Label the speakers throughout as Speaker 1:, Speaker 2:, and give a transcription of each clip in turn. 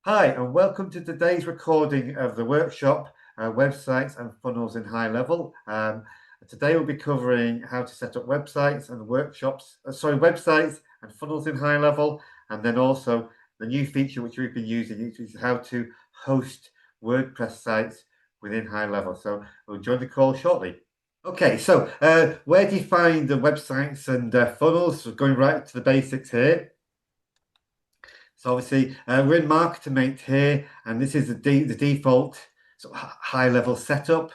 Speaker 1: Hi, and welcome to today's recording of the workshop, Websites and Funnels in HighLevel. Today we'll be covering how to set up websites and websites and funnels in HighLevel, and then also the new feature which we've been using, which is how to host WordPress sites within HighLevel. So we'll join the call shortly. Okay, so where do you find the websites and funnels? So going right to the basics here. So obviously we're in MarketerMate here, and this is the default sort of high-level setup.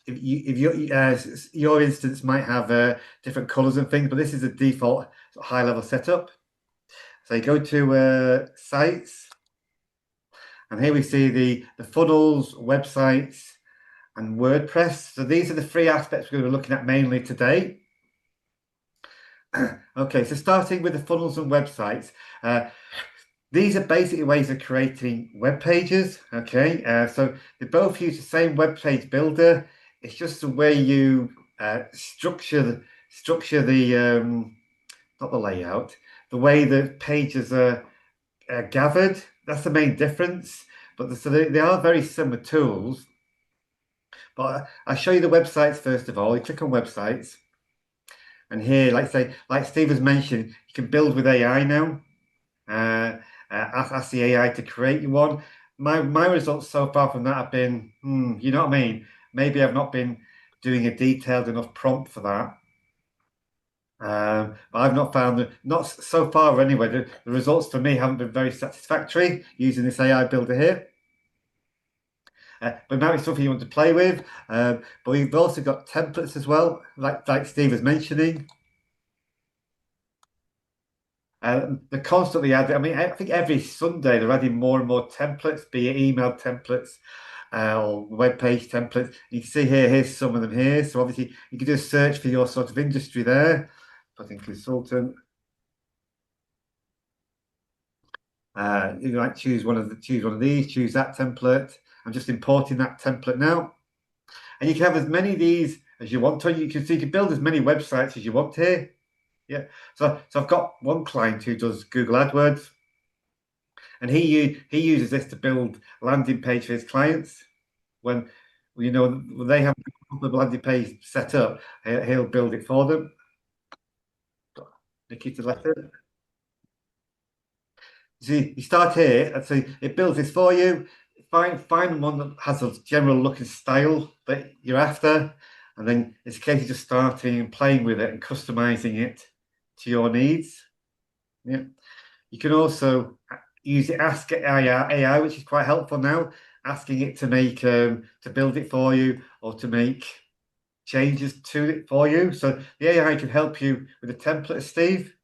Speaker 1: If your instance might have different colors and things, but this is the default sort of high-level setup. So you go to sites, and here we see the funnels, websites, and WordPress. So these are the three aspects we're going to be looking at mainly today. Okay, so starting with the funnels and websites. These are basically ways of creating web pages. Okay, so they both use the same web page builder. It's just the way you structure the not the layout, the way the pages are gathered. That's the main difference. But so they are very similar tools. But I'll show you the websites first of all. You click on websites, and here, like Steve has mentioned, you can build with AI now. Ask the AI to create you one. My results so far from that have been, you know what I mean? Maybe I've not been doing a detailed enough prompt for that. But I've not found not so far anyway. The results for me haven't been very satisfactory using this AI builder here. But now it's something you want to play with. But we've also got templates as well, like Steve was mentioning. They're constantly adding. I mean, I think every Sunday they're adding more and more templates, be it email templates or web page templates. You can see here's some of them here. So obviously you can do a search for your sort of industry there. Put in consultant. You might choose one of these, choose that template. I'm just importing that template now. And you can have as many of these as you want to. You can build as many websites as you want here. Yeah. So I've got one client who does Google AdWords, and he uses this to build landing page for his clients. When they have the landing page set up, he'll build it for them. Nikita letter. See, you start here, and so it builds this for you. Find one that has a general look and style that you're after, and then it's a case of just starting and playing with it and customizing it to your needs. Yeah. You can also use it, ask AI, which is quite helpful now, asking it to make to build it for you or to make changes to it for you. So the AI can help you with a template, Steve,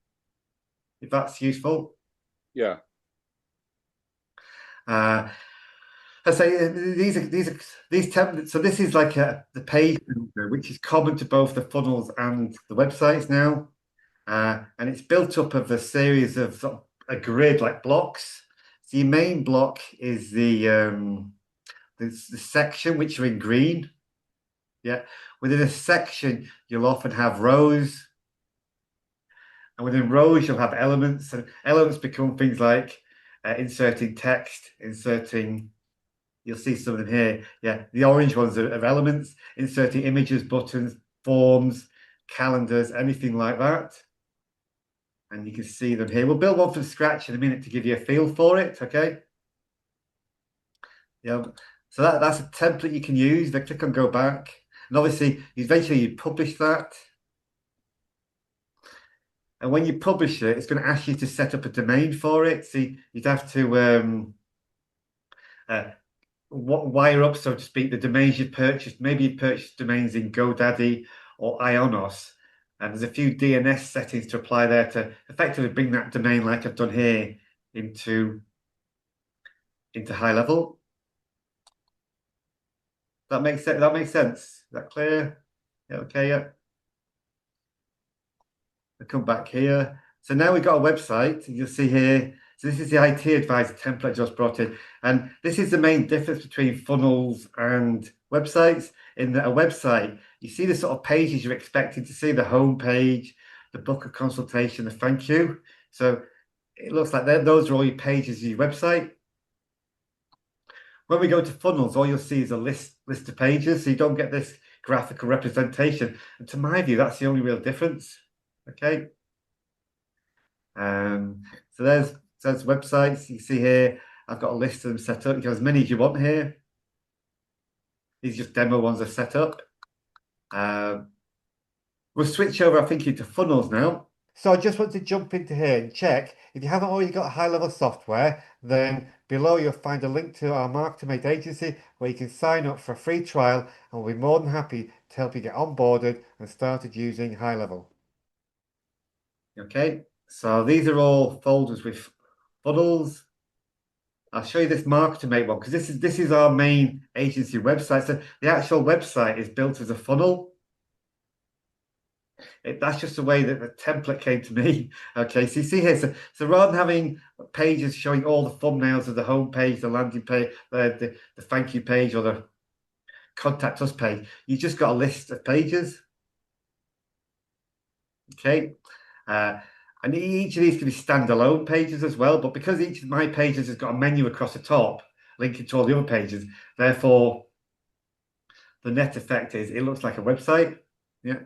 Speaker 1: if that's useful.
Speaker 2: Yeah.
Speaker 1: I say these templates. So this is like the page builder, which is common to both the funnels and the websites now, and it's built up of a series of sort of a grid like blocks. So your main block is the section which are in green. Yeah. Within a section, you'll often have rows. And within rows, you'll have elements. And elements become things like inserting text, you'll see some of them here. Yeah. The orange ones are elements, inserting images, buttons, forms, calendars, anything like that. And you can see them here. We'll build one from scratch in a minute to give you a feel for it. Okay. Yeah. So that's a template you can use. Then click on go back. And obviously, eventually you publish that. And when you publish it, it's going to ask you to set up a domain for it. So you'd have to wire up, so to speak, the domains you've purchased. Maybe you purchased domains in GoDaddy or Ionos. And there's a few DNS settings to apply there to effectively bring that domain, like I've done here, into HighLevel. That makes sense. That makes sense. Is that clear? Yeah, okay, yeah. I'll come back here. So now we've got a website. You'll see here. So this is the IT advisor template I just brought in. And this is the main difference between funnels and websites. In that a website, you see the sort of pages you're expecting to see, the home page, the book of consultation, the thank you. So it looks like those are all your pages of your website. when we go to funnels, all you'll see is a list of pages, so you don't get this graphical representation. And to my view, that's the only real difference. Okay. So there's websites. You see here, I've got a list of them set up. You can have as many as you want here. These are just demo ones are set up. We'll switch over, I think, into funnels now. So I just want to jump into here and check. If you haven't already got HighLevel software, then below you'll find a link to our Mark2Mate agency where you can sign up for a free trial, and we'll be more than happy to help you get onboarded and started using HighLevel. Okay, so these are all folders with funnels. I'll show you this Mark2Mate one because this is our main agency website. So the actual website is built as a funnel. That's just the way that the template came to me. Okay, so you see here, so rather than having pages showing all the thumbnails of the home page, the landing page, the thank you page, or the contact us page, you just got a list of pages. Okay, and each of these can be standalone pages as well, but because each of my pages has got a menu across the top linking to all the other pages, therefore the net effect is it looks like a website. Yeah,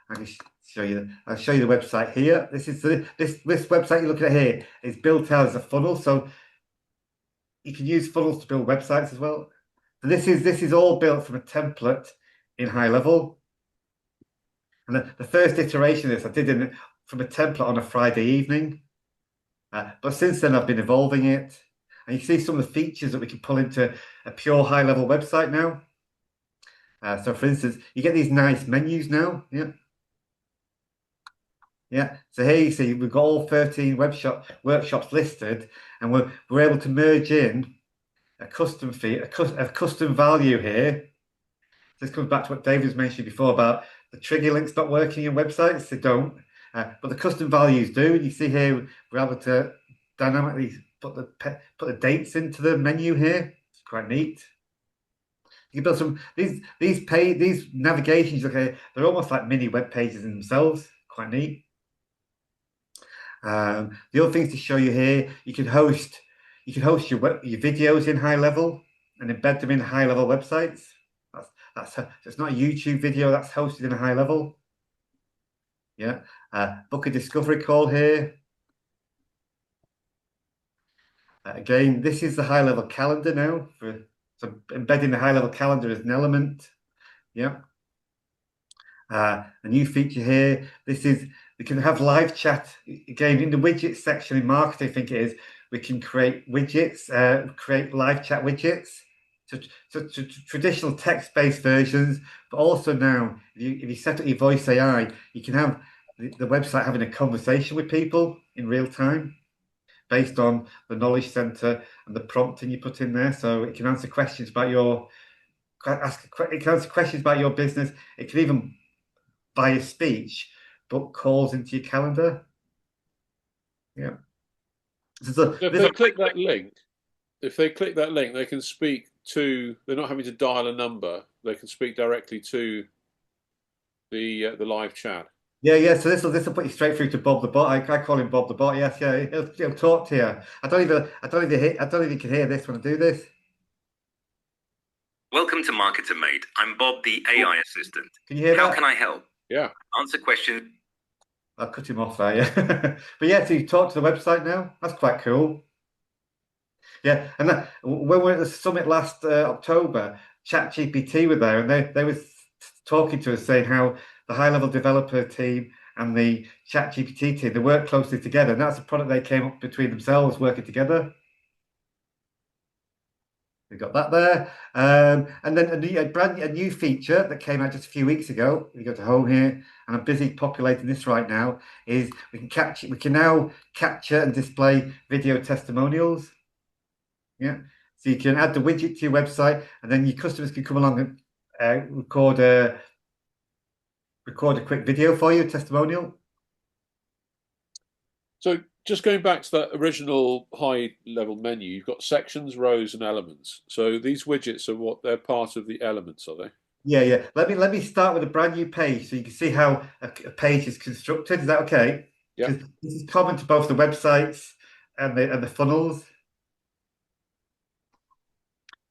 Speaker 1: I can show you. I'll show you the website here. This website you're looking at here is built out as a funnel, so you can use funnels to build websites as well. So this is all built from a template in HighLevel. And the first iteration of this I did from a template on a Friday evening, but since then I've been evolving it. And you see some of the features that we can pull into a pure HighLevel website now. So for instance, you get these nice menus now. Yeah. Yeah, so here you see we've got all 13 workshops listed, and we're able to merge in a custom fee, a custom value here. This comes back to what David was mentioning before about the trigger links not working in websites. They don't, but the custom values do. And you see here we're able to dynamically put the dates into the menu here. It's quite neat. You can build some these navigations. Okay, they're almost like mini web pages in themselves. Quite neat. The other things to show you here, you can host your videos in HighLevel and embed them in HighLevel websites. So it's not a YouTube video, that's hosted in a HighLevel. Yeah, book a discovery call here. Again, this is the HighLevel calendar now. So embedding the HighLevel calendar as an element. Yeah. A new feature here. We can have live chat again in the widgets section in marketing. I think it is. We can create widgets, create live chat widgets. So traditional text-based versions, but also now if you set up your voice AI, you can have the website having a conversation with people in real time based on the knowledge center and the prompting you put in there. So it can answer questions about it can answer questions about your business. It can even via speech, book calls into your calendar. Yeah.
Speaker 2: So if they click that link, they can speak to. They're not having to dial a number. They can speak directly to the live chat.
Speaker 1: Yeah. So this will put you straight through to Bob the bot. I call him Bob the bot. Yes, yeah. He'll talk to you. I don't even you can hear this when I do this.
Speaker 3: Welcome to Marketer-Mate. I'm Bob, the AI assistant.
Speaker 1: Can you hear that?
Speaker 3: How can I help?
Speaker 2: Yeah.
Speaker 3: Answer questions.
Speaker 1: I'll cut him off there, yeah. But yeah, so you talk to the website now. That's quite cool. Yeah, and when we were at the summit last October, ChatGPT were there, and they were talking to us saying how the HighLevel developer team and the ChatGPT team they work closely together, and that's a product they came up between themselves working together. We got that there, and then a new feature that came out just a few weeks ago. We go to home here, and I'm busy populating this right now. Is we can now capture and display video testimonials. Yeah, so you can add the widget to your website, and then your customers can come along and record a quick video for you, a testimonial.
Speaker 2: So just going back to that original HighLevel menu, you've got sections, rows, and elements. So these widgets are they're part of the elements, are they?
Speaker 1: Yeah. Let me start with a brand new page so you can see how a page is constructed. Is that okay?
Speaker 2: Yeah.
Speaker 1: This is common to both the websites and the funnels.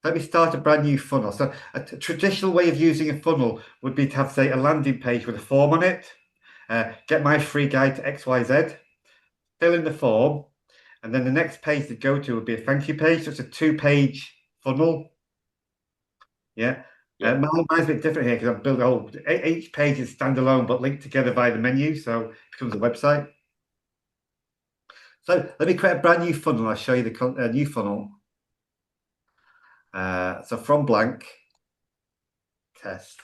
Speaker 1: let me start a brand new funnel. So a traditional way of using a funnel would be to have, say, a landing page with a form on it. Get my free guide to XYZ, fill in the form, and then the next page to go to would be a thank you page. So it's a 2-page funnel. Yeah. Mine's a bit different here because I've built a whole, each page is standalone but linked together via the menu, so it becomes a website. So let me create a brand new funnel. I'll show you the new funnel. So from blank, test.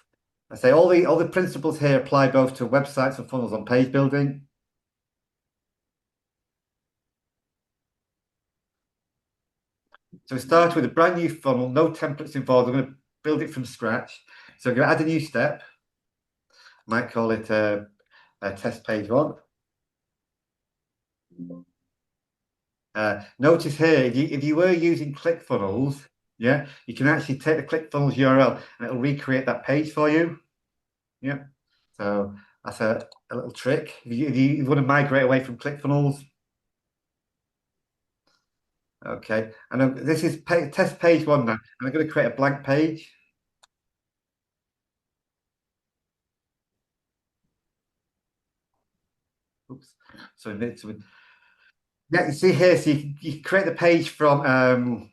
Speaker 1: I say all the principles here apply both to websites and funnels on page building. So we start with a brand new funnel, no templates involved. I'm going to build it from scratch. So I'm going to add a new step. Might call it a test page 1. Notice here, if you were using ClickFunnels, yeah, you can actually take the ClickFunnels URL and it'll recreate that page for you. Yeah, so that's a little trick. If you want to migrate away from ClickFunnels. Okay, and this is test page 1 now, and I'm going to create a blank page. Oops, so yeah, you see here, so you create the page from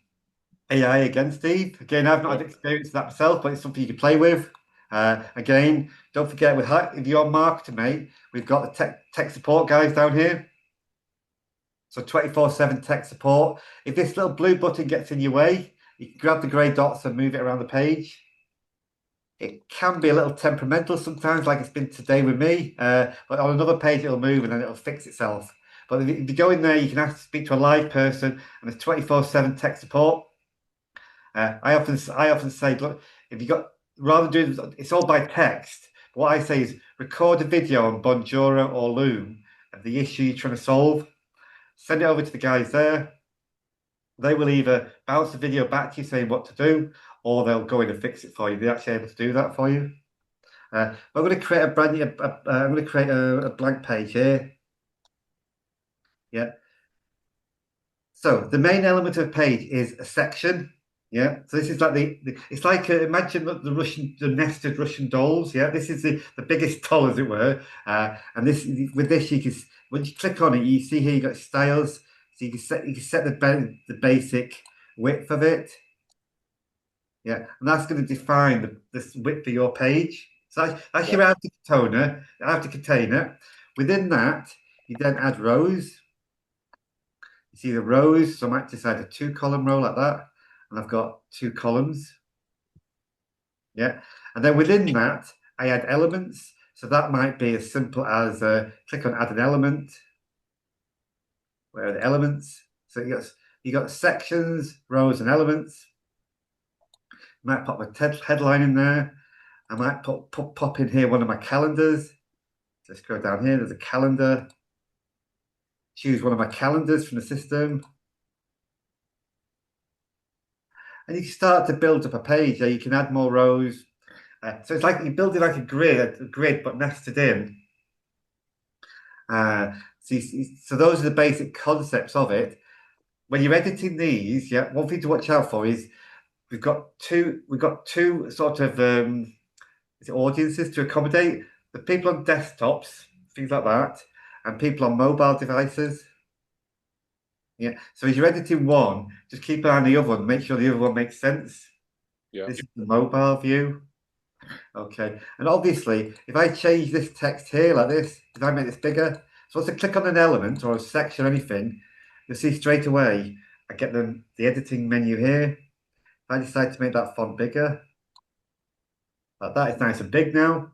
Speaker 1: AI again, Steve. Again, I've not had experience of that myself, but it's something you can play with. Again, don't forget if you're on Marketer, we've got the tech support guys down here. So 24/7 tech support. If this little blue button gets in your way, you can grab the grey dots and move it around the page. It can be a little temperamental sometimes, like it's been today with me. But on another page, it'll move and then it'll fix itself. But if you go in there, you can ask to speak to a live person, and there's 24/7 tech support. I often say, look, if you got rather than doing it's all by text. What I say is record a video on Bonjoro or Loom of the issue you're trying to solve. Send it over to the guys there. They will either bounce the video back to you saying what to do, or they'll go in and fix it for you. They're actually able to do that for you. I'm going to create a brand new. I'm going to create a blank page here. Yeah. So the main element of a page is a section. Yeah. So this is like it's like imagine the nested Russian dolls. Yeah. This is the biggest doll, as it were. And with this you can, when you click on it, you see here you got styles. So you can set the basic width of it. Yeah, and that's going to define the width of your page. So that's your outer container. Within that, you then add rows. You see the rows, so I might decide a 2-column row like that, and I've got 2 columns. Yeah, and then within that, I add elements. So that might be as simple as click on add an element. Where are the elements? So you got sections, rows, and elements. Might pop my headline in there. I might pop in here one of my calendars. Just go down here. There's a calendar. Choose one of my calendars from the system. And you can start to build up a page. You can add more rows. So it's like you're building like a grid, but nested in. So those are the basic concepts of it. When you're editing these, yeah, one thing to watch out for is we've got two sort of audiences to accommodate: the people on desktops, things like that, and people on mobile devices. Yeah. So as you're editing one, just keep an eye on the other one, make sure the other one makes sense.
Speaker 2: Yeah.
Speaker 1: This is the mobile view. Okay. And obviously, if I change this text here like this, if I make this bigger, so once I click on an element or a section or anything, you'll see straight away I get the editing menu here. If I decide to make that font bigger, like that, it's nice and big now.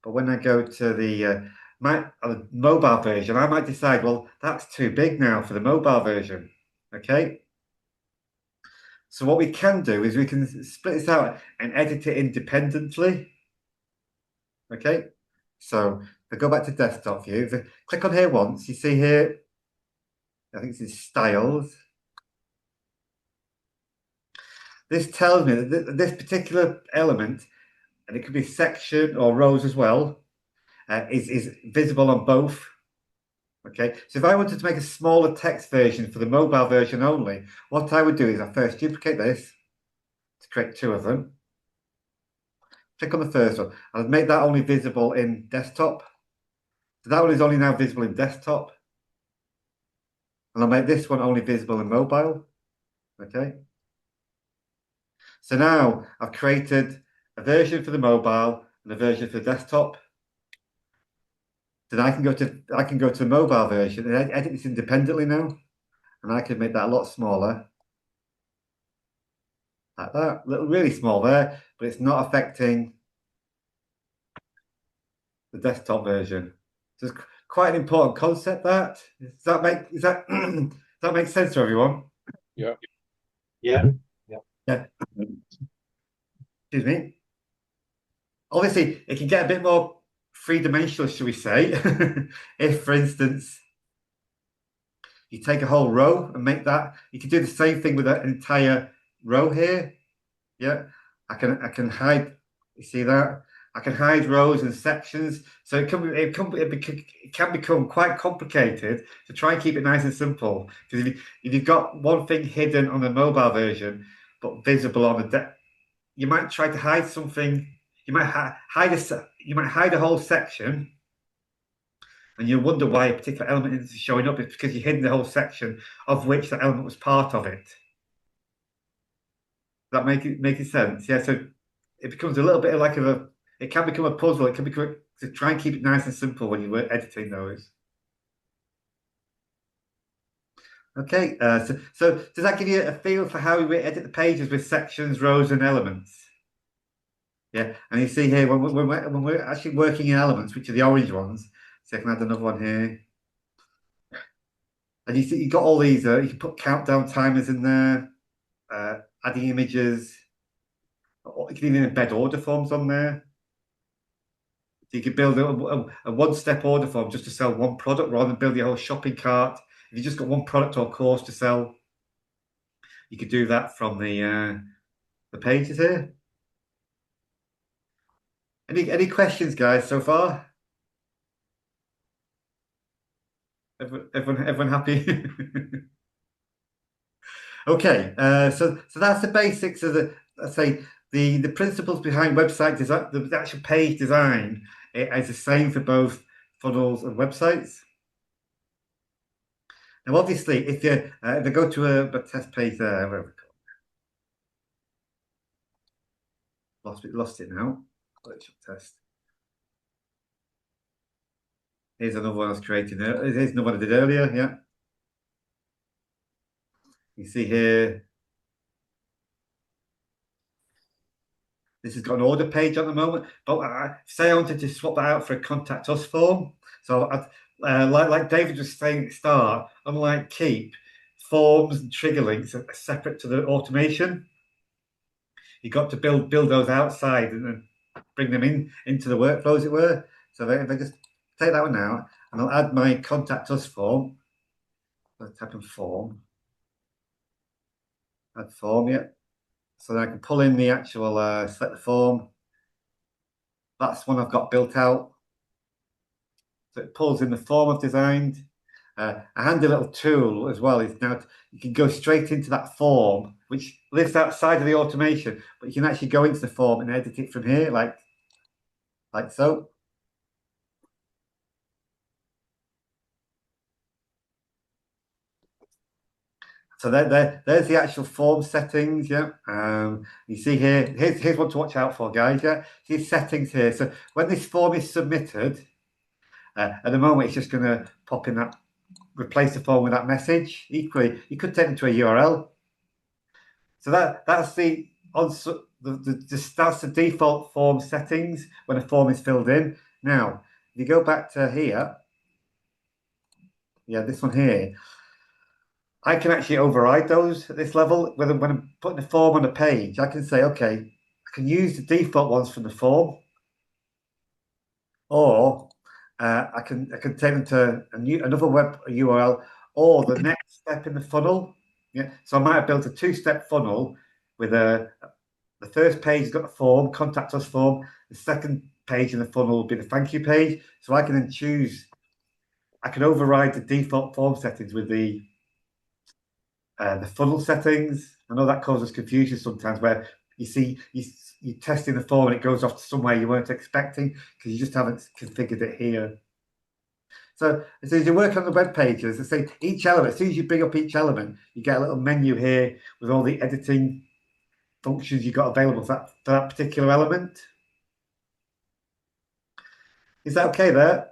Speaker 1: But when I go to the mobile version, I might decide, well, that's too big now for the mobile version. Okay. So what we can do is we can split this out and edit it independently. Okay. So if I go back to desktop view, if I click on here once, you see here, I think this is styles. This tells me that this particular element, and it could be section or rows as well, is visible on both. Okay, so if I wanted to make a smaller text version for the mobile version only, what I would do is I first duplicate this. to create two of them. Click on the first one. I'll make that only visible in desktop. So that one is only now visible in desktop. And I'll make this one only visible in mobile. Okay. So now I've created a version for the mobile and a version for the desktop. Then I can go to the mobile version and edit this independently now. And I can make that a lot smaller. Like that. Really small there, but it's not affecting the desktop version. So it's quite an important concept that. Does that make sense to everyone?
Speaker 2: Yeah.
Speaker 4: Yeah.
Speaker 1: Yeah. Excuse me. Obviously, it can get a bit more three-dimensional, should we say? If, for instance, you take a whole row and make that, you can do the same thing with an entire row here. Yeah, I can hide. You see that? I can hide rows and sections, so it can become quite complicated to try and keep it nice and simple. Because if you've got one thing hidden on the mobile version but visible on the you might try to hide something. You might hide a whole section, and you wonder why a particular element is showing up. It's because you've hidden the whole section of which that element was part of it. Does that make sense? Yeah. So it becomes a little bit like it can become a puzzle. It can become to try and keep it nice and simple when you were editing those. Okay. So does that give you a feel for how we edit the pages with sections, rows, and elements? Yeah, and you see here when we're actually working in elements, which are the orange ones. So I can add another one here, and you see you've got all these. You can put countdown timers in there, adding images. You can even embed order forms on there. So you could build a one-step order form just to sell one product rather than build your whole shopping cart. If you just got one product or course to sell, you could do that from the pages here. Any questions, guys, so far? Everyone happy? Okay, so that's the basics of let's say the principles behind website design. The actual page design is the same for both funnels and websites. Now, obviously, if I go to a test page there, where have we got? Lost it now. Test. Here's another one I was creating. Here's another one I did earlier. Yeah. You see here. This has got an order page at the moment, but say I wanted to swap that out for a contact us form. So like David was saying at the start, unlike Keep, forms and trigger links are separate to the automation. You've got to build those outside and then bring them into the workflow, as it were. So if I just take that one now, and I'll add my contact us form. Let's type in form. Add form, yeah. So then I can pull in the actual select the form. That's one I've got built out. So it pulls in the form I've designed. A handy little tool as well is now you can go straight into that form, which lives outside of the automation, but you can actually go into the form and edit it from here, like so. So there's the actual form settings. Yeah. You see here's what to watch out for, guys. Yeah. See settings here. So when this form is submitted, at the moment it's just going to pop in that, replace the form with that message. Equally, you could take them to a URL. So that's that's the default form settings when a form is filled in. Now, if you go back to here, yeah, this one here. I can actually override those at this level. When I'm putting the form on a page, I can say, okay, I can use the default ones from the form, or I can take them to another web URL or the next step in the funnel. Yeah, so I might have built a two-step funnel with the first page has got the form, contact us form. The second page in the funnel will be the thank you page. So I can then choose. I can override the default form settings with the funnel settings. I know that causes confusion sometimes where you see you're testing the form and it goes off to somewhere you weren't expecting because you just haven't configured it here. So as you work on the web pages, I say each element, as soon as you bring up each element, you get a little menu here with all the editing functions you've got available for that particular element. Is that okay there?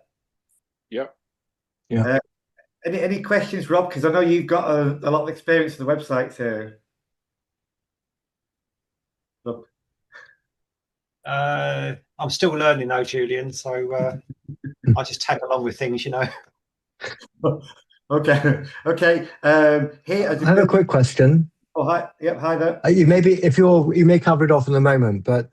Speaker 2: Yep.
Speaker 4: Yeah.
Speaker 1: Any questions, Rob? Because I know you've got a lot of experience with the websites here. Look.
Speaker 4: I'm still learning though, Julian, so I just tag along with things, you know.
Speaker 1: Okay. Here,
Speaker 5: I have a quick question.
Speaker 1: Oh, hi. Yep, hi there.
Speaker 5: You may cover it off in a moment, but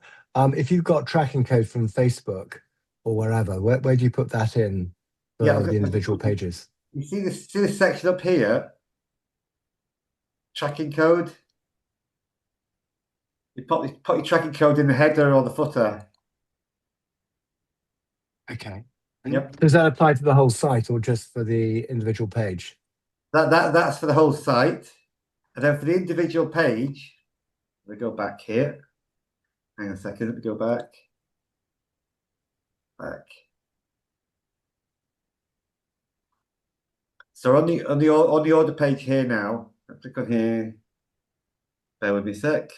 Speaker 5: if you've got tracking code from Facebook or wherever, where do you put that in for the individual pages?
Speaker 1: You see this section up here, tracking code. You put your tracking code in the header or the footer.
Speaker 5: Okay.
Speaker 1: Yep.
Speaker 5: Does that apply to the whole site or just for the individual page?
Speaker 1: That's for the whole site, and then for the individual page, we go back here. Hang on a second. Let me go back. So on the order page here now, I'll click on here. Bear with me a sec.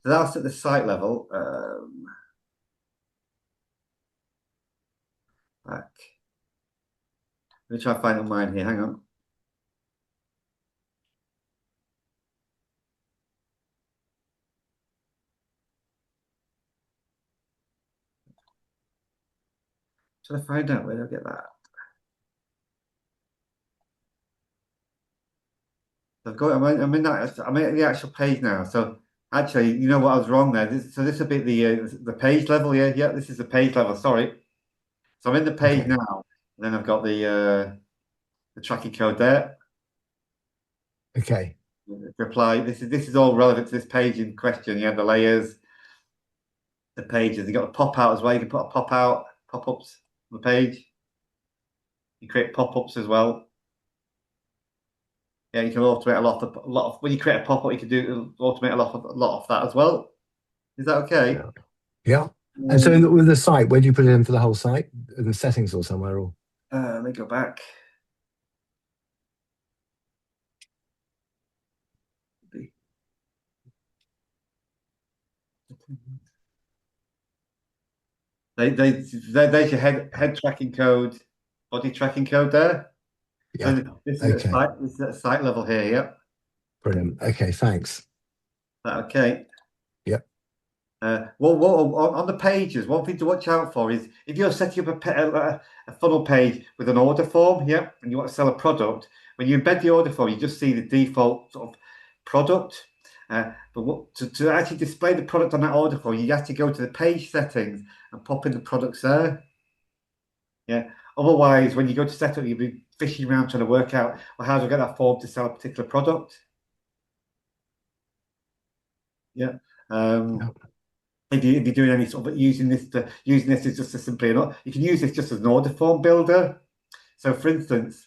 Speaker 1: So that's at the site level. Back. Let me try and find on mine here. Hang on. Trying to find out where did I get that. I'm in the actual page now. So actually, you know what, I was wrong there. This will be the page level. Yeah. This is the page level. Sorry. So I'm in the page now, and then I've got the tracking code there.
Speaker 5: Okay.
Speaker 1: Reply. This is all relevant to this page in question. Yeah, the layers, the pages. You got a pop out as well. You can put a pop-ups on the page. You create pop-ups as well. Yeah, you can automate a lot of when you create a pop-up, you can automate a lot of that as well. Is that okay?
Speaker 5: Yeah. And so with the site, where do you put it in for the whole site? In the settings or somewhere? Or
Speaker 1: let me go back. There's your head tracking code, body tracking code there.
Speaker 5: Yeah.
Speaker 1: So this is at site level here. Yep.
Speaker 5: Brilliant. Okay. Thanks.
Speaker 1: Okay.
Speaker 5: Yep.
Speaker 1: On the pages, one thing to watch out for is if you're setting up a funnel page with an order form, and you want to sell a product, when you embed the order form, you just see the default sort of product. But to actually display the product on that order form, you have to go to the page settings and pop in the products there. Yeah. Otherwise, when you go to set up, you'll be fishing around trying to work out, well, how do I get that form to sell a particular product? Yeah. If you're doing any sort of using this as just simply enough, you can use this just as an order form builder. So, for instance,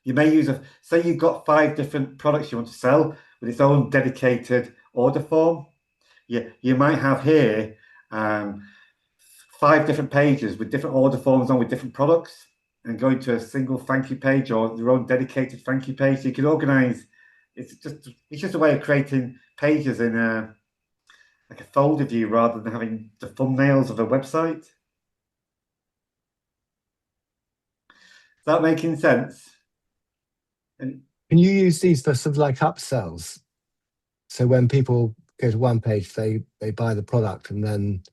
Speaker 1: you may say you've got 5 different products you want to sell with its own dedicated order form. You might have here 5 different pages with different order forms on with different products, and go into a single thank you page or your own dedicated thank you page. So you can organize. It's just a way of creating pages in like a folder view rather than having the thumbnails of a website. Is that making sense?
Speaker 5: Can you use these for sort of like upsells? So when people go to one page, they buy the product, and then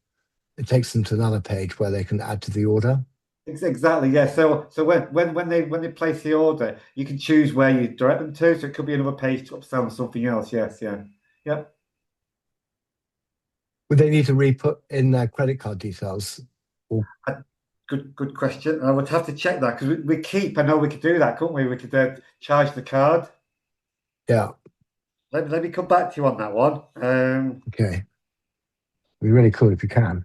Speaker 5: it takes them to another page where they can add to the order.
Speaker 1: Exactly, yeah. So when they place the order, you can choose where you direct them to. So it could be another page to upsell them something else. Yes, yeah. Yep.
Speaker 5: Would they need to re-put in their credit card details? Or...
Speaker 1: Good question. I would have to check that because we keep. I know we could do that, couldn't we? We could charge the card.
Speaker 5: Yeah.
Speaker 1: Let me come back to you on that one.
Speaker 5: Okay. It'd be really cool if you can.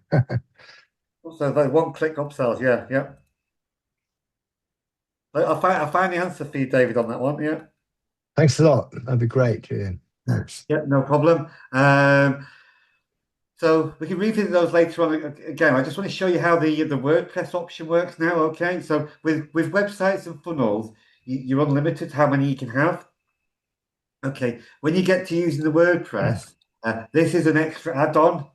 Speaker 1: So the one-click upsells, yeah. I'll find the answer for you, David, on that one. Yeah.
Speaker 5: Thanks a lot. That'd be great, Julian. Thanks.
Speaker 1: Yeah, no problem. So we can revisit those later on. Again, I just want to show you how the WordPress option works now. Okay, so with websites and funnels, you're unlimited how many you can have. Okay, when you get to using the WordPress, this is an extra add-on.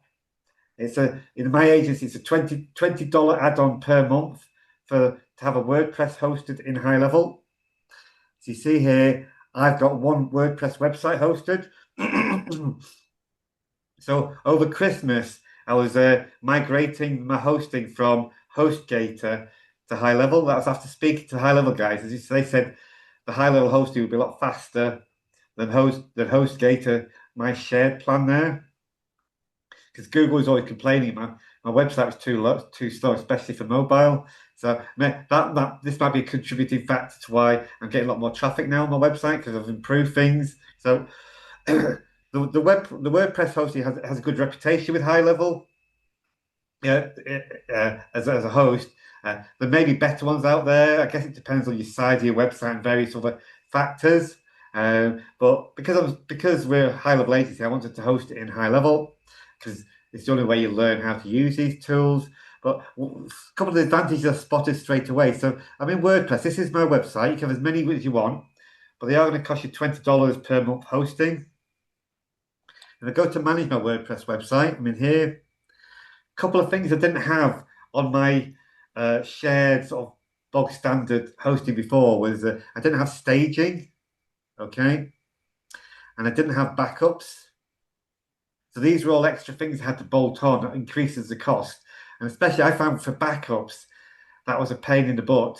Speaker 1: It's in my agency, it's a $20 add-on per month to have a WordPress hosted in HighLevel. So you see here, I've got one WordPress website hosted. So over Christmas, I was migrating my hosting from HostGator to HighLevel. That was after speaking to HighLevel guys. They said the HighLevel hosting would be a lot faster than HostGator, my shared plan there. Because Google is always complaining my website was too slow, especially for mobile. So this might be a contributing factor to why I'm getting a lot more traffic now on my website because I've improved things. So the WordPress hosting has a good reputation with HighLevel. As a host, there may be better ones out there. I guess it depends on your size of your website and various other factors. But because we're a HighLevel agency, I wanted to host it in HighLevel because it's the only way you learn how to use these tools. But a couple of the advantages I spotted straight away. So I'm in WordPress. This is my website. You can have as many as you want, but they are going to cost you $20 per month hosting. If I go to manage my WordPress website, I'm in here. A couple of things I didn't have on my shared sort of bog standard hosting before was I didn't have staging, okay, and I didn't have backups. So these were all extra things I had to bolt on. That increases the cost, and especially I found for backups that was a pain in the butt.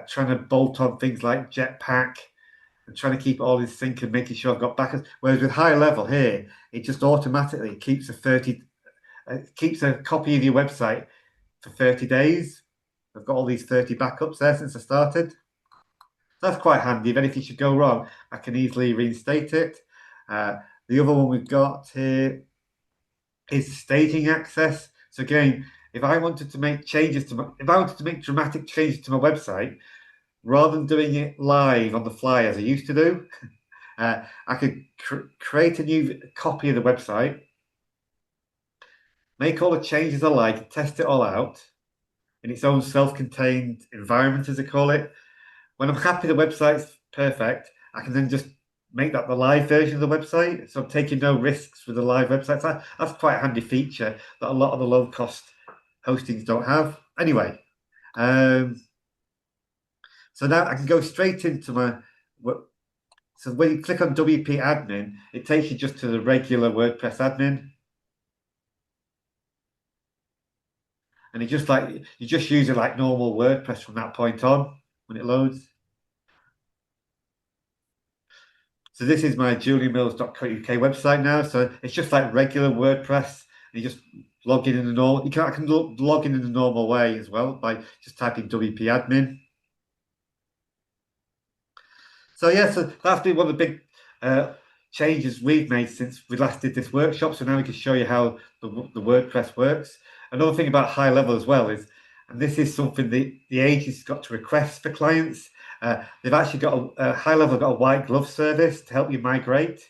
Speaker 1: Trying to bolt on things like Jetpack and trying to keep all in sync and making sure I've got backups. Whereas with HighLevel here, it just automatically keeps a copy of your website for 30 days. I've got all these 30 backups there since I started. That's quite handy. If anything should go wrong, I can easily reinstate it. The other one we've got here is staging access. So again, if I wanted to make dramatic changes to my website, rather than doing it live on the fly as I used to do, I could create a new copy of the website, make all the changes I like, test it all out in its own self-contained environment, as I call it. When I'm happy the website's perfect, I can then just make that the live version of the website. So I'm taking no risks with the live websites. That's quite a handy feature that a lot of the low-cost hostings don't have. Anyway, so now I can go straight into so when you click on WP admin, it takes you just to the regular WordPress admin. And you just use it like normal WordPress from that point on when it loads. So this is my julianmills.co.uk website now. So it's just like regular WordPress. You just log in the normal. I can log in the normal way as well by just typing WP admin. So yeah, so that's been one of the big changes we've made since we last did this workshop. So now we can show you how the WordPress works. Another thing about HighLevel as well is, and this is something the agency's got to request for clients. They've actually got HighLevel got a white glove service to help you migrate.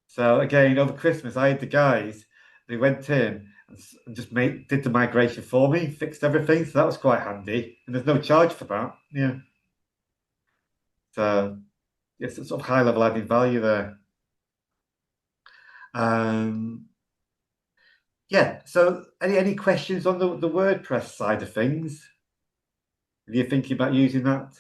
Speaker 1: So again, over Christmas, I had the guys. They went in and just did the migration for me, fixed everything. So that was quite handy, and there's no charge for that. Yeah. So yes, it's sort of HighLevel adding value there. Yeah. So any questions on the WordPress side of things? Are you thinking about using that?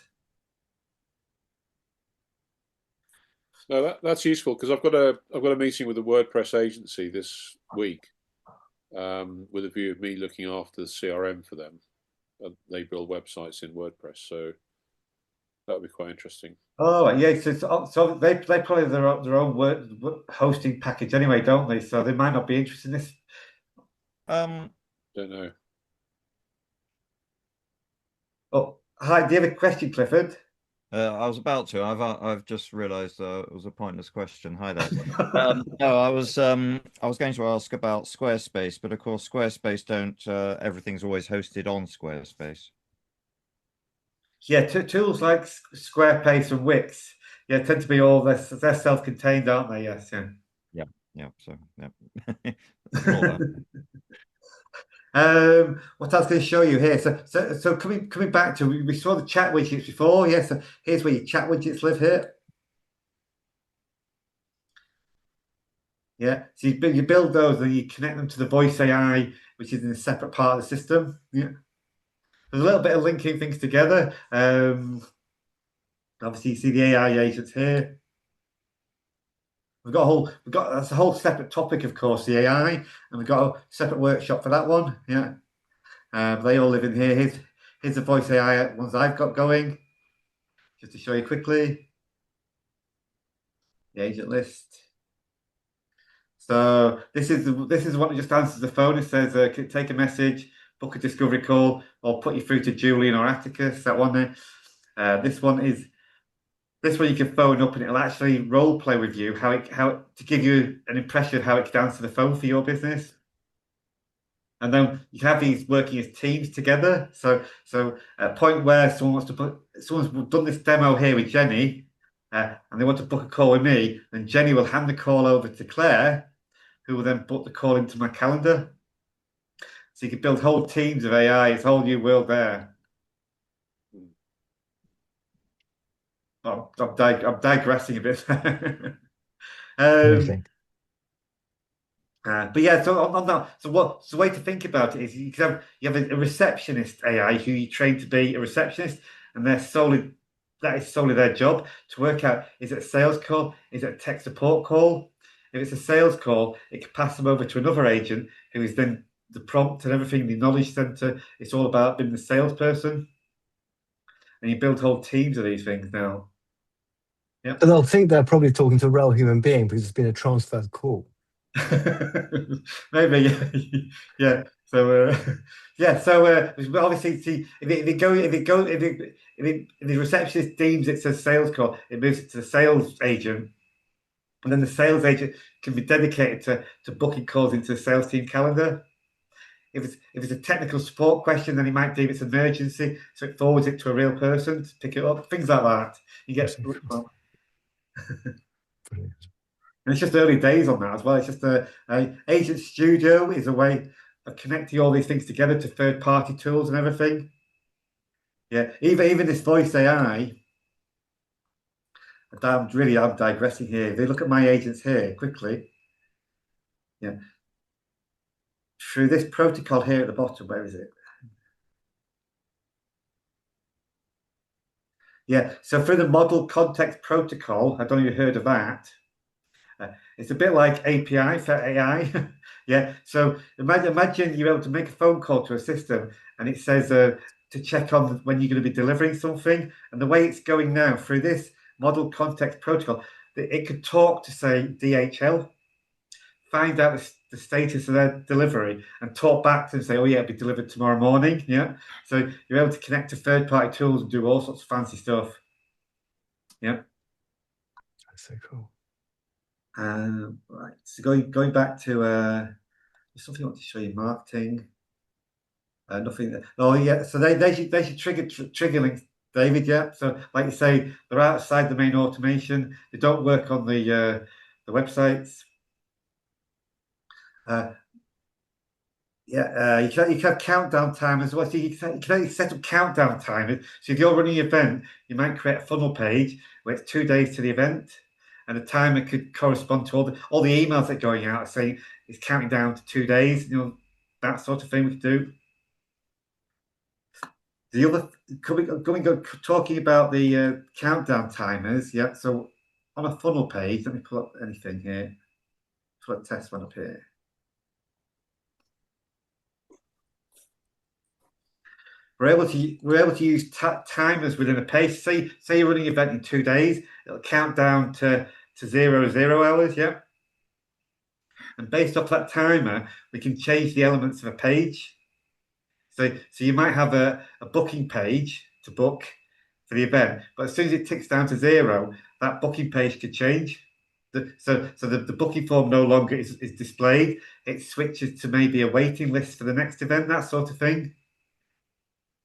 Speaker 2: No, that's useful because I've got a meeting with a WordPress agency this week with a view of me looking after the CRM for them. They build websites in WordPress, so that would be quite interesting.
Speaker 1: Oh yeah, so they probably have their own hosting package anyway, don't they? So they might not be interested in this.
Speaker 2: Don't know.
Speaker 1: Oh, hi. Do you have a question, Clifford?
Speaker 6: I was about to. I've just realised it was a pointless question. Hi there. No, I was going to ask about Squarespace, but of course Squarespace don't. Everything's always hosted on Squarespace.
Speaker 1: Yeah, tools like Squarespace and Wix, yeah, tend to be all they're self-contained, aren't they? Yes, yeah.
Speaker 6: Yeah. So yeah. Ignore that.
Speaker 1: What I was going to show you here. So coming back to we saw the chat widgets before. Yeah, so here's where your chat widgets live here. Yeah, so you build those and you connect them to the voice AI, which is in a separate part of the system. Yeah, there's a little bit of linking things together. Obviously, you see the AI agents here. We've got that's a whole separate topic, of course, the AI, and we've got a separate workshop for that one. Yeah, they all live in here. Here's the voice AI ones I've got going, just to show you quickly. The agent list. So this is what just answers the phone. It says take a message, book a discovery call, or put you through to Julian or Atticus. That one there. This one you can phone up and it'll actually role play with you how to give you an impression of how it could answer the phone for your business. And then you have these working as teams together. So a point where someone's done this demo here with Jenny, and they want to book a call with me, then Jenny will hand the call over to Claire, who will then put the call into my calendar. So you can build whole teams of AI. It's a whole new world there. I'm digressing a bit. But yeah, so on that, so the way to think about it is you have a receptionist AI who you train to be a receptionist, and that is solely their job to work out, is it a sales call, is it a tech support call? If it's a sales call, it can pass them over to another agent who is then the prompt and everything, the knowledge center. It's all about being the salesperson, and you build whole teams of these things now. Yeah,
Speaker 5: But they'll think they're probably talking to a real human being because it's been a transferred call.
Speaker 1: maybe, yeah. So, obviously, see if the receptionist deems it's a sales call, it moves it to the sales agent, and then the sales agent can be dedicated to booking calls into the sales team calendar. If it's a technical support question, then he might deem it's an emergency, so it forwards it to a real person to pick it up. Things like that. You get. And it's just early days on that as well. It's just Agent Studio is a way of connecting all these things together to third-party tools and everything. Yeah, even this voice AI. I'm digressing here. If they look at my agents here quickly, yeah, through this protocol here at the bottom, where is it? Yeah, so through the model context protocol, I don't know if you've heard of that. It's a bit like API for AI. Yeah, so imagine you're able to make a phone call to a system and it says to check on when you're going to be delivering something. And the way it's going now through this model context protocol, it could talk to, say, DHL, find out the status of their delivery and talk back to them and say, oh, yeah, it'll be delivered tomorrow morning. Yeah, so you're able to connect to third-party tools and do all sorts of fancy stuff. Yeah.
Speaker 5: That's so cool.
Speaker 1: Right, so going back to something I want to show you, marketing. Nothing. Oh yeah, so they should trigger links, David. Yeah, so like you say, they're outside the main automation. They don't work on the websites. Yeah, you can have countdown time as well. So you can set up countdown timers. So if you're running an event, you might create a funnel page where it's 2 days to the event, and the timer could correspond to all the emails that are going out saying it's counting down to 2 days. You know, that sort of thing we could do. The other talking about the countdown timers. Yeah, so on a funnel page, let me pull up anything here. Pull up test one up here. We're able to use timers within a page. Say you're running an event in 2 days, it'll count down to 0 hours. Yeah, and based off that timer, we can change the elements of a page. So you might have a booking page to book for the event, but as soon as it ticks down to 0, that booking page could change. So the booking form no longer is displayed. It switches to maybe a waiting list for the next event, that sort of thing.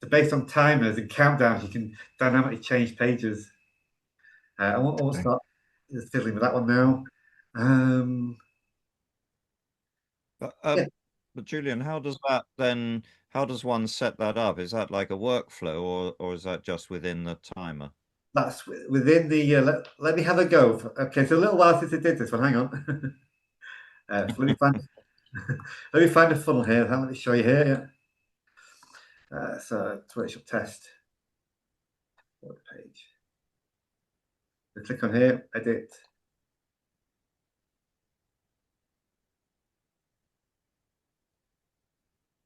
Speaker 1: So based on timers and countdowns, you can dynamically change pages. I won't start fiddling with that one now. Yeah.
Speaker 6: But Julian, how does that then? How does one set that up? Is that like a workflow, or is that just within the timer?
Speaker 1: That's within the. Let me have a go. Okay, it's a little while since I did this one. Hang on. So let me find a funnel here. Let me show you here. Yeah. So it's workshop test. Web page. So click on here. Edit.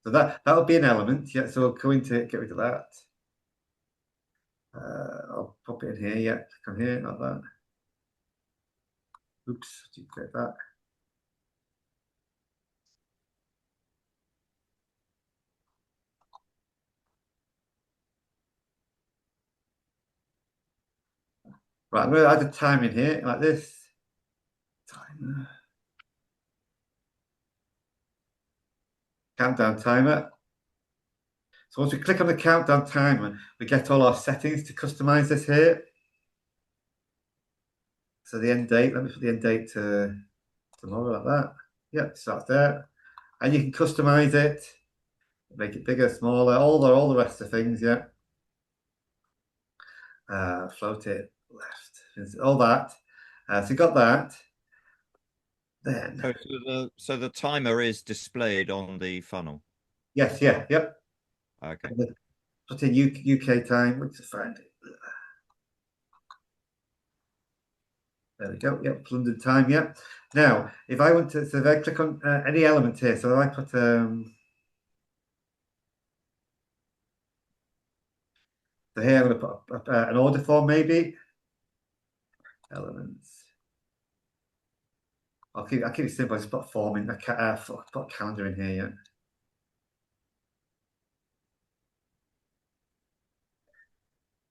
Speaker 1: So that will be an element. Yeah. So we'll go into it, get rid of that. I'll pop it in here. Yeah. Click on here. Not that. Oops. Duplicate that. Right, I'm going to add a time in here like this. Timer. Countdown timer. So once we click on the countdown timer, we get all our settings to customize this here. So the end date, let me put the end date to tomorrow like that. Yeah, starts there. And you can customize it, make it bigger, smaller, all the rest of things, yeah. Float it left, all that. So you got that. Then
Speaker 6: So the timer is displayed on the funnel.
Speaker 1: yes, yeah, yep.
Speaker 6: Okay.
Speaker 1: Put in UK time, which is fine. There we go. Yep, London time. Yep. Now, if I want to, so if I click on any element here, so I put so here I'm going to put an order form maybe. Elements. I'll keep it simple. I just put a form in. Put a calendar in here. Yeah.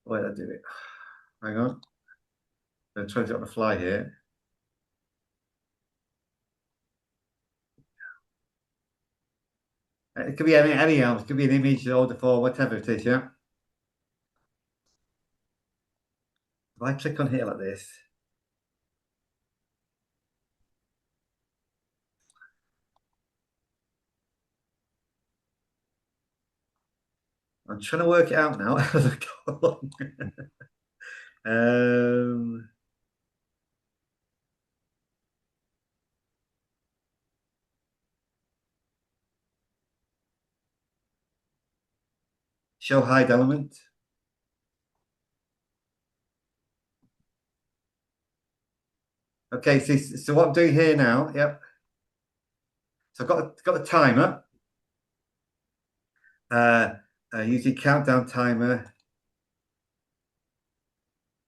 Speaker 1: Why did I do it? Hang on. I'm trying to do it on the fly here. It could be any else. It could be an image, order form, whatever it is. Yeah. If I click on here like this. I'm trying to work it out now as I go along. Show hide element. Okay, so what I'm doing here now, yep. So I've got the timer. Using countdown timer.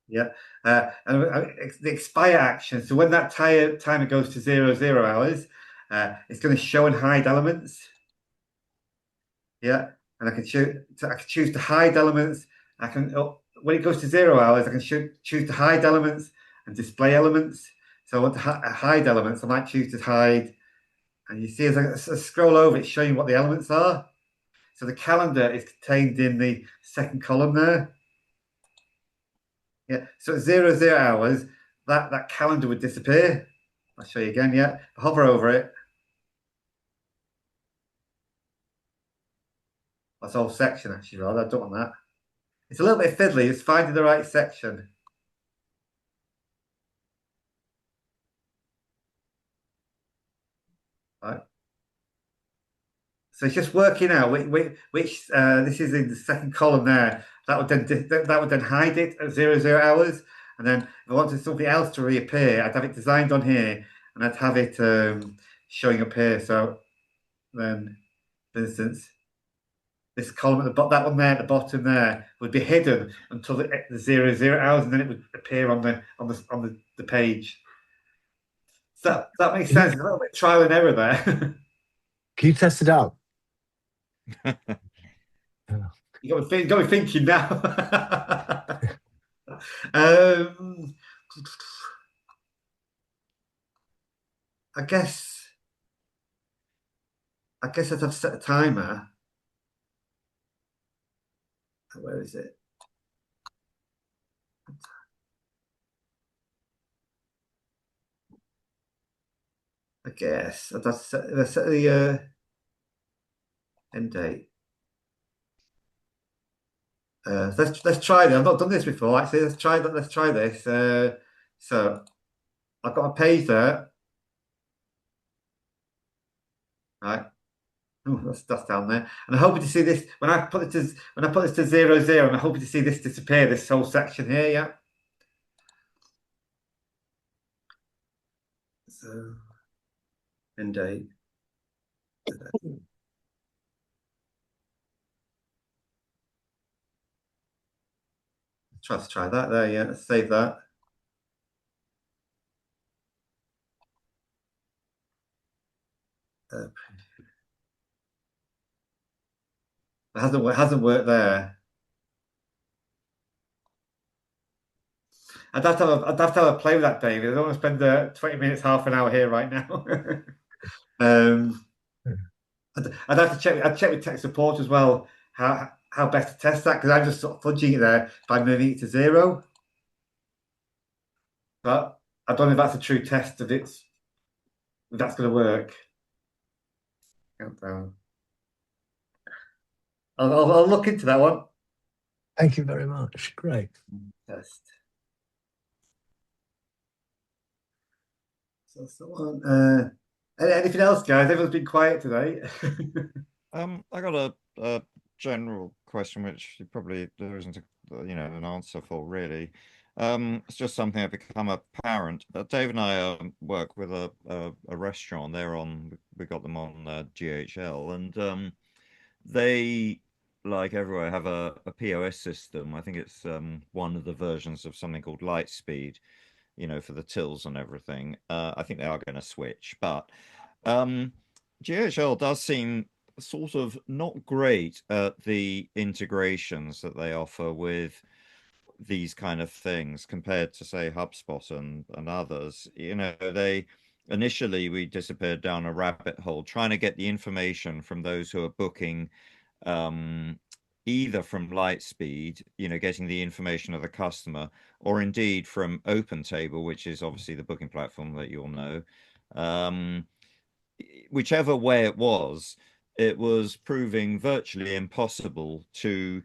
Speaker 1: Yeah. And the expire action. So when that timer goes to 00 hours, it's going to show and hide elements. Yeah. And I can choose to hide elements. When it goes to 0 hours, I can choose to hide elements and display elements. So I want to hide elements. I might choose to hide. And you see, as I scroll over, it's showing what the elements are. So the calendar is contained in the second column there. Yeah. So at 00 hours, that calendar would disappear. I'll show you again. Yeah. Hover over it. That's the whole section, actually, rather. I don't want that. It's a little bit fiddly. It's finding the right section. Right. So it's just working out which this is in the second column there. That would then hide it at 00 hours. And then if I wanted something else to reappear, I'd have it designed on here and I'd have it showing up here. So then, for instance, this column at that one there at the bottom there would be hidden until the 00 hours, and then it would appear on the page. So that makes sense. It's a little bit trial and error there.
Speaker 5: Can you test it out?
Speaker 1: You got me thinking now. um, I guess I'd have set a timer. Where is it? I guess that's the end date. Let's try this. I've not done this before actually. Let's try that. Let's try this. So I've got a page there. Right. Oh, that's down there. And I'm hoping to see this when I put it to 0, 0. I'm hoping to see this disappear. This whole section here. Yeah. So end date. Let's try that there. Yeah. Let's save that. It hasn't worked there. I'd have to have a play with that, David. I don't want to spend 20 minutes, half an hour here right now. I'd have to check. I'd check with tech support as well how best to test that, because I'm just sort of fudging it there by moving it to 0. But I don't know if that's a true test of if that's going to work. I'll look into that one.
Speaker 5: Thank you very much. Great.
Speaker 1: Test. So that's the one. Anything else, guys? Everyone's been quiet today.
Speaker 6: I got a general question, which probably there isn't an answer for really. It's just something that become apparent. Dave and I work with a restaurant. We got them on GHL, and they, like everywhere, have a POS system. I think it's one of the versions of something called Lightspeed, for the tills and everything. I think they are going to switch, but GHL does seem sort of not great at the integrations that they offer with these kind of things compared to, say, HubSpot and others. They initially we disappeared down a rabbit hole trying to get the information from those who are booking, either from Lightspeed, getting the information of the customer, or indeed from OpenTable, which is obviously the booking platform that you'll know. Whichever way it was proving virtually impossible to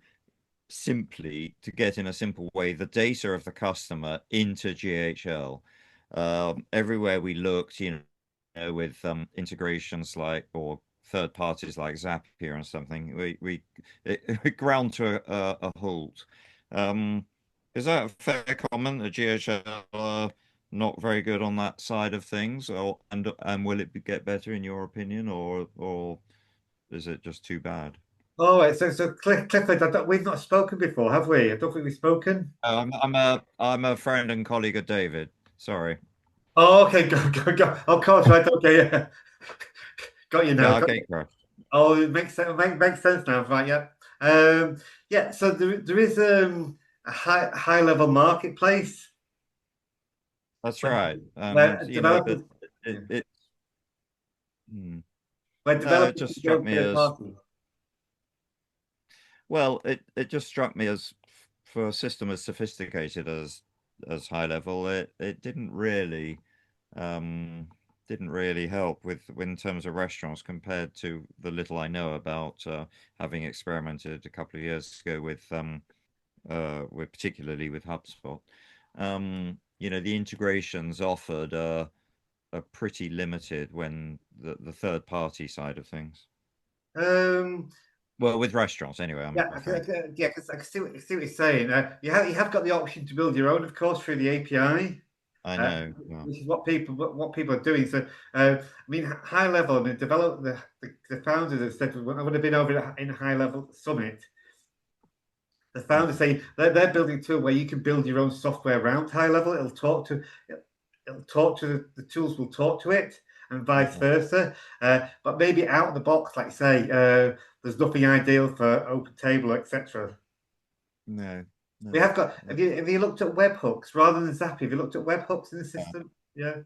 Speaker 6: get in a simple way the data of the customer into GHL. Everywhere we looked, with integrations or third parties like Zapier and something, it ground to a halt. Is that a fair comment? The GHL not very good on that side of things, and will it get better in your opinion, or is it just too bad?
Speaker 1: All right, so Clifford, we've not spoken before, have we? I don't think we've spoken.
Speaker 6: I'm a friend and colleague of David. Sorry.
Speaker 1: Oh, okay, go. Of course, right. Okay, yeah. Got you now.
Speaker 6: Yeah, okay, correct.
Speaker 1: Oh, it makes sense. Makes sense now, right? Yeah. Yeah. So there is a high level marketplace.
Speaker 6: That's right.
Speaker 1: Where developers, where developers
Speaker 6: it just struck me as well. It just struck me as, for a system as sophisticated as HighLevel, it didn't really help in terms of restaurants compared to the little I know about, having experimented a couple of years ago with particularly with HubSpot. The integrations offered are pretty limited when the third party side of things. Well, with restaurants anyway.
Speaker 1: Because I can see what you're saying. You have got the option to build your own, of course, through the API.
Speaker 6: I know,
Speaker 1: which is what people are doing. So, I mean, HighLevel. I mean, the founders have said, when I would have been over in HighLevel Summit, the founders say they're building a tool where you can build your own software around HighLevel. It'll talk to the tools will talk to it, and vice versa. But maybe out of the box, like say, there's nothing ideal for OpenTable, etc.
Speaker 6: No.
Speaker 1: We have got. Have you looked at webhooks rather than Zapier? Have you looked at webhooks in the system? Yeah.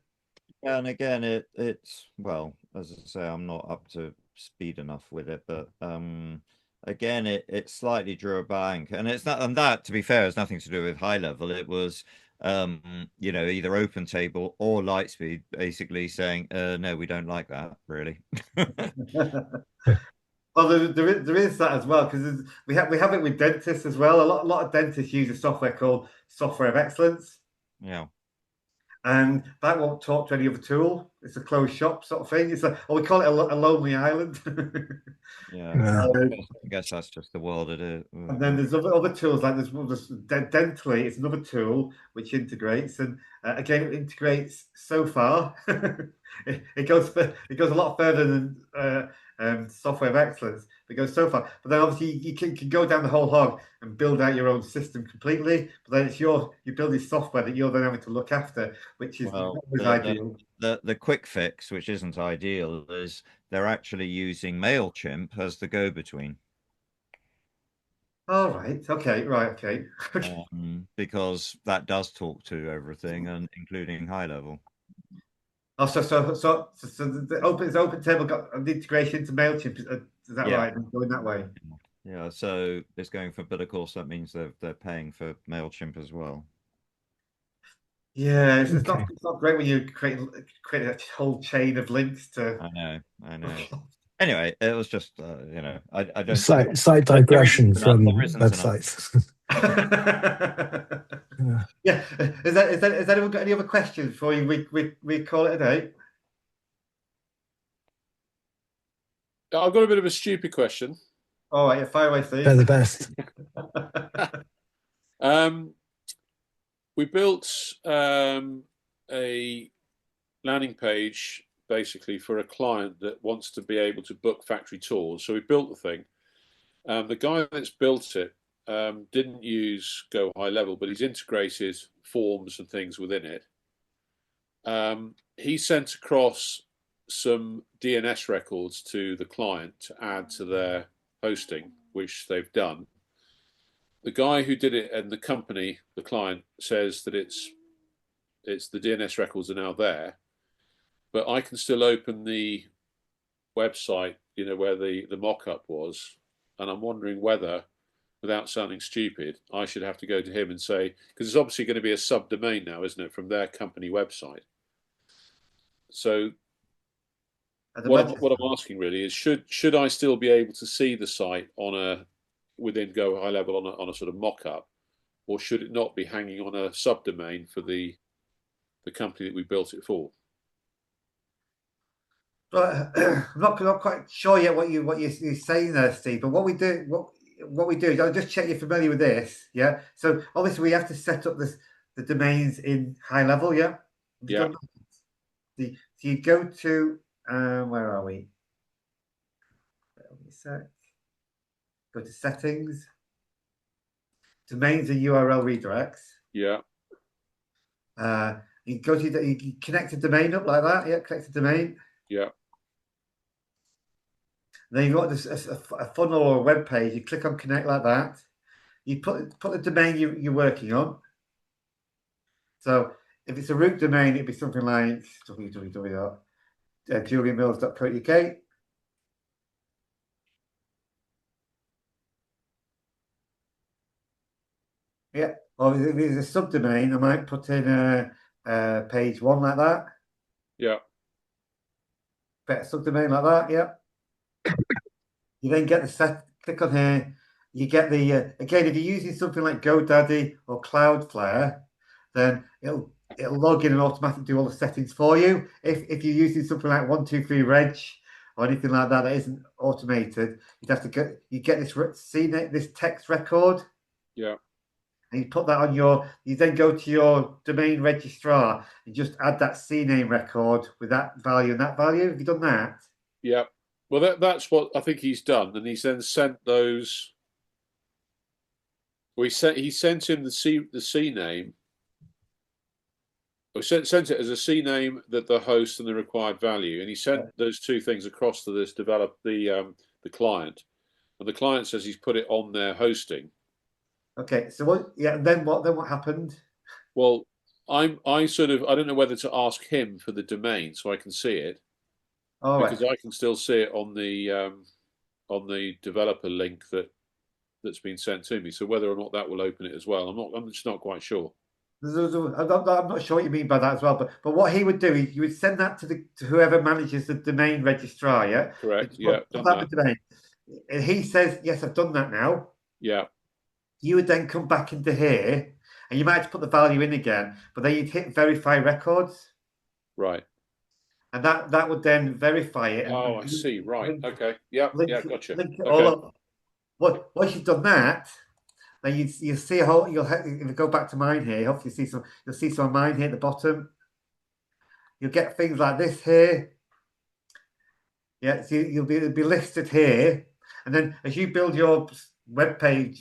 Speaker 6: And again, it's well, as I say, I'm not up to speed enough with it, but again, it slightly drew a blank, and it's not, and that, to be fair, has nothing to do with HighLevel. It was, either open table or Lightspeed basically saying, no, we don't like that, really.
Speaker 1: Well, there is that as well, because we have it with dentists as well. A lot of dentists use a software called Software of Excellence,
Speaker 6: Yeah.
Speaker 1: and that won't talk to any other tool. It's a closed shop sort of thing. It's we call it a lonely island.
Speaker 6: Yeah. I guess that's just the world it is.
Speaker 1: And then there's other tools like there's Dentally. It's another tool which integrates, and again, it integrates so far. it goes a lot further than Software of Excellence. It goes so far, but then obviously you can go down the whole hog and build out your own system completely. But then it's you build this software that you're then having to look after, which is not always ideal.
Speaker 6: The quick fix, which isn't ideal, is they're actually using MailChimp as the go-between.
Speaker 1: All right. Okay. Right. Okay.
Speaker 6: Because that does talk to everything, and including HighLevel.
Speaker 1: Oh, so the open table got an integration to MailChimp. Is that right? Going that way.
Speaker 6: Yeah. So it's going for, but of course that means they're paying for MailChimp as well.
Speaker 1: Yeah, it's not great when you create a whole chain of links to.
Speaker 6: I know. Anyway, it was just I don't
Speaker 5: slight digression from websites.
Speaker 1: Yeah. Has anyone got any other questions before we call it a day?
Speaker 2: I've got a bit of a stupid question.
Speaker 1: All right, fire away, Steve.
Speaker 5: They're the best.
Speaker 2: We built a landing page basically for a client that wants to be able to book factory tours. So we built the thing. The guy that's built it didn't use GoHighLevel, but he's integrated forms and things within it. He sent across some DNS records to the client to add to their hosting, which they've done. The guy who did it and the company, the client, says that it's the DNS records are now there, but I can still open the website, where the mock-up was, and I'm wondering whether, without sounding stupid, I should have to go to him and say, because it's obviously going to be a subdomain now, isn't it, from their company website. So what I'm asking really is, should I still be able to see the site within GoHighLevel on a sort of mock-up, or should it not be hanging on a subdomain for the company that we built it for?
Speaker 1: But I'm not quite sure yet what you're saying there, Steve. But what we do is, I'll just check you're familiar with this. Yeah. So obviously we have to set up the domains in HighLevel. Yeah.
Speaker 2: Yeah.
Speaker 1: So you go to where are we? Go to settings. Domains and URL redirects.
Speaker 2: Yeah.
Speaker 1: You go to you connect a domain up like that. Yeah, connect a domain.
Speaker 2: Yeah.
Speaker 1: Then you've got a funnel or a web page. You click on connect like that. You put the domain you're working on. So if it's a root domain, it'd be something like www.julianmills.co.uk. Yeah. Or if it's a subdomain, I might put in page 1 like that.
Speaker 2: Yeah.
Speaker 1: Better subdomain like that. Yeah. You then get click on here. You get the again, if you're using something like GoDaddy or Cloudflare, then it'll log in and automatically do all the settings for you. If you're using something like 123reg or anything like that isn't automated, you'd have to get this text record.
Speaker 2: Yeah.
Speaker 1: And you put that on you then go to your domain registrar and just add that CNAME record with that value and that value. Have you done that?
Speaker 2: Yeah. Well, that's what I think he's done, and he's then sent those. Well, he sent him the CNAME. Or sent it as a CNAME, that the host and the required value, and he sent those two things across to this the client, and the client says he's put it on their hosting.
Speaker 1: Okay, so what? Yeah, then what happened?
Speaker 2: Well, I don't know whether to ask him for the domain so I can see it. Because I can still see it on the the developer link that's been sent to me. So whether or not that will open it as well, I'm just not quite sure.
Speaker 1: I'm not sure what you mean by that as well, but what he would do, he would send that to whoever manages the domain registrar. Yeah,
Speaker 2: Correct. Yeah, done that.
Speaker 1: The domain. And he says, "Yes, I've done that now."
Speaker 2: Yeah.
Speaker 1: You would then come back into here, and you might have to put the value in again, but then you'd hit verify records,
Speaker 2: right?
Speaker 1: And that would then verify it.
Speaker 2: I see. Right. Okay. Yeah. Yeah. Gotcha.
Speaker 1: Link it
Speaker 2: Okay.
Speaker 1: all up. Once you've done that, then you see a whole. If you go back to mine here, hopefully you'll see some of mine here at the bottom. You'll get things like this here. Yeah, so you'll be listed here, and then as you build your web pages,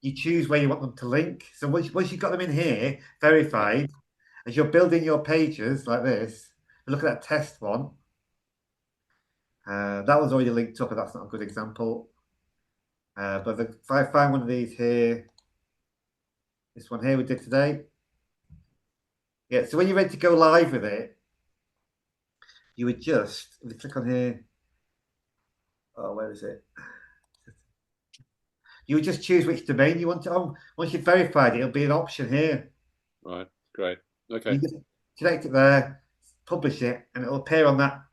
Speaker 1: you choose where you want them to link. So once you've got them in here, verified, as you're building your pages like this, look at that test one. That was already linked up, but that's not a good example. But if I find one of these here, this one here we did today. Yeah, so when you're ready to go live with it, you would just, if you click on here, oh, where is it? You would just choose which domain you want it on. Once you've verified it, it'll be an option here.
Speaker 2: Right, great. Okay.
Speaker 1: You just connect it there, publish it, and it'll appear on that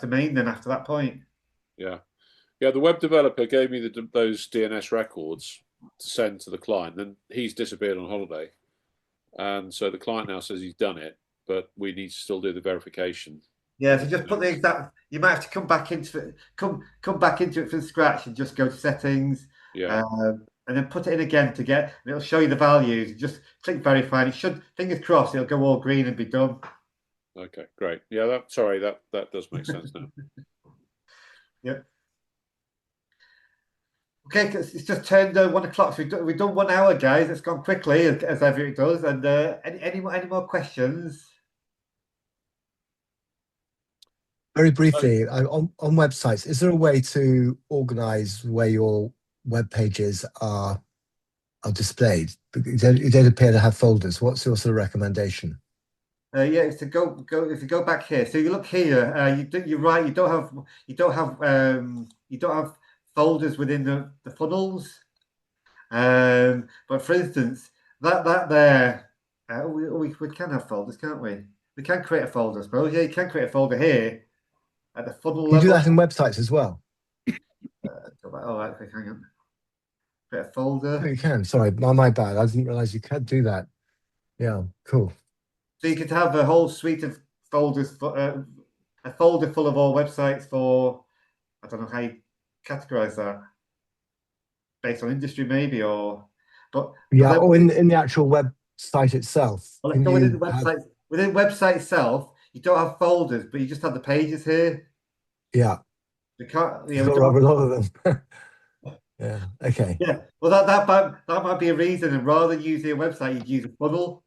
Speaker 1: domain then after that point.
Speaker 2: Yeah. Yeah, the web developer gave me those DNS records to send to the client. Then he's disappeared on holiday. And so the client now says he's done it, but we need to still do the verification.
Speaker 1: Yeah, so just put the exact. You might have to come back into it, come back into it from scratch and just go to settings.
Speaker 2: Yeah.
Speaker 1: And then put it in again and it'll show you the values. Just click verify. And it should, fingers crossed, it'll go all green and be done.
Speaker 2: Okay, great. Yeah, that does make sense now.
Speaker 1: Yeah. Okay, it's just turned 1 o'clock. So we've done 1 hour, guys. It's gone quickly as ever it does. And any more questions?
Speaker 5: Very briefly, on websites, is there a way to organize where your web pages are displayed? You don't appear to have folders. What's your sort of recommendation?
Speaker 1: Yeah, it's to go if you go back here. So you look here. You're right. You don't have folders within the funnels. But for instance, that there, we can have folders, can't we? We can create a folder, I suppose. Yeah, you can create a folder here at the funnel level.
Speaker 5: You do that in websites as well.
Speaker 1: Oh, okay, hang on. Create a folder.
Speaker 5: Oh, you can. Sorry, my bad. I didn't realize you could do that. Yeah, cool.
Speaker 1: So you could have a whole suite of folders for a folder full of all websites for, I don't know how you categorize that, based on industry maybe, or
Speaker 5: yeah, or in the actual website itself.
Speaker 1: Well, within the website itself, you don't have folders, but you just have the pages here.
Speaker 5: Yeah.
Speaker 1: You can't.
Speaker 5: You've got a lot of them. Yeah. Okay.
Speaker 1: Yeah. Well, that might be a reason, and rather than using a website, you'd use a funnel,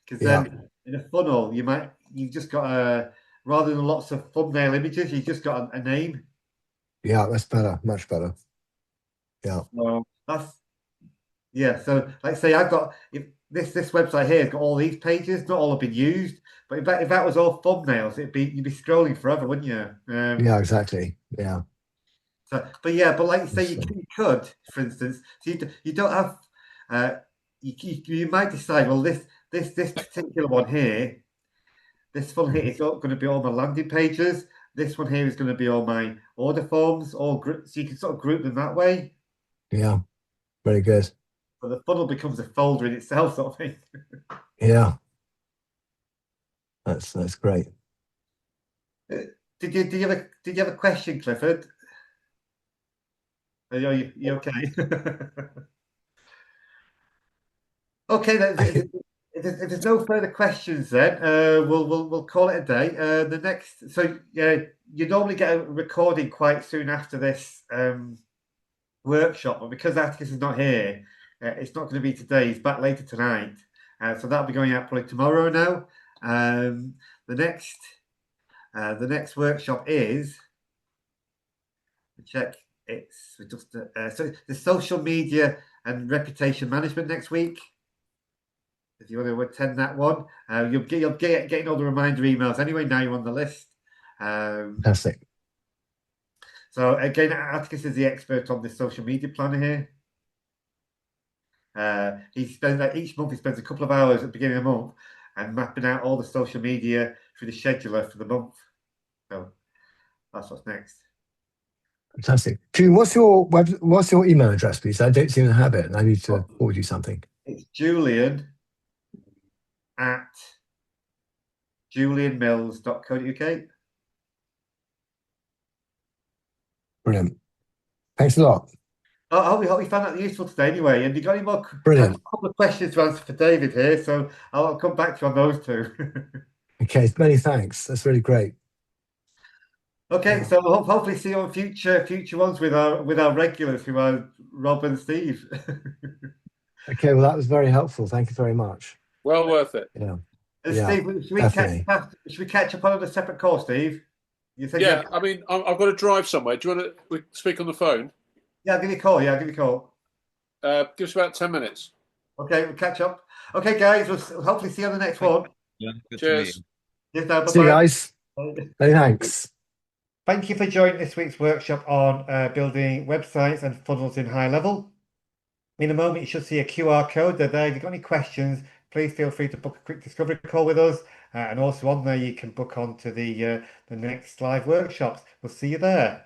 Speaker 1: because then in a funnel you've just got rather than lots of thumbnail images, you've just got a name.
Speaker 5: Yeah, that's better. Much better. Yeah.
Speaker 1: Well, so like say I've got this website here has got all these pages, not all have been used, but if that was all thumbnails, you'd be scrolling forever, wouldn't you?
Speaker 5: Yeah, exactly. Yeah.
Speaker 1: So, but like you say, you could, for instance, so you don't have. You might decide, well, this particular one here, this one here is going to be all my landing pages. This one here is going to be all my order forms, so you can sort of group them that way.
Speaker 5: Yeah, very good.
Speaker 1: So the funnel becomes a folder in itself, sort of thing.
Speaker 5: Yeah, that's great.
Speaker 1: Did you have a question, Clifford? Are you okay? Okay, if there's no further questions, then we'll call it a day. The next, so yeah, you normally get a recording quite soon after this workshop, but because Atticus is not here, it's not going to be today. He's back later tonight, so that'll be going out probably tomorrow now. The next workshop is check. It's just so the social media and reputation management next week. If you want to attend that one, you'll getting all the reminder emails anyway. Now you're on the list.
Speaker 5: Fantastic.
Speaker 1: So again, Atticus is the expert on this social media planner here. He spends each month he spends a couple of hours at the beginning of the month and mapping out all the social media through the scheduler for the month. So that's what's next.
Speaker 5: Fantastic. Julian, what's your email address, please? I don't seem to have it, and I need to forward you something.
Speaker 1: It's Julian at julianmills.co.uk.
Speaker 5: Brilliant. Thanks a lot.
Speaker 1: I hope you found that useful today anyway. And you got any more?
Speaker 5: Brilliant.
Speaker 1: A couple of questions to answer for David here, so I'll come back to you on those two.
Speaker 5: Okay, many thanks. That's really great.
Speaker 1: Okay, so we'll hopefully see you on future ones with our regulars who are Rob and Steve.
Speaker 5: Okay, well, that was very helpful. Thank you very much.
Speaker 2: Well worth it.
Speaker 5: Yeah.
Speaker 1: Steve, should we catch up on a separate call, Steve? You think?
Speaker 2: Yeah, I mean, I've got to drive somewhere. Do you want to speak on the phone?
Speaker 1: Yeah, I'll give you a call. Give
Speaker 2: Give us about 10 minutes.
Speaker 1: Okay, we'll catch up. Okay, guys, we'll hopefully see you on the next one.
Speaker 6: Yeah, good
Speaker 2: Cheers.
Speaker 6: to meet
Speaker 1: Yes, bye-bye.
Speaker 5: See you guys. Many thanks.
Speaker 1: Thank you for joining this week's workshop on building websites and funnels in HighLevel. In a moment, you should see a QR code. They're there. If you've got any questions, please feel free to book a quick discovery call with us. And also on there, you can book on to the next live workshops. We'll see you there.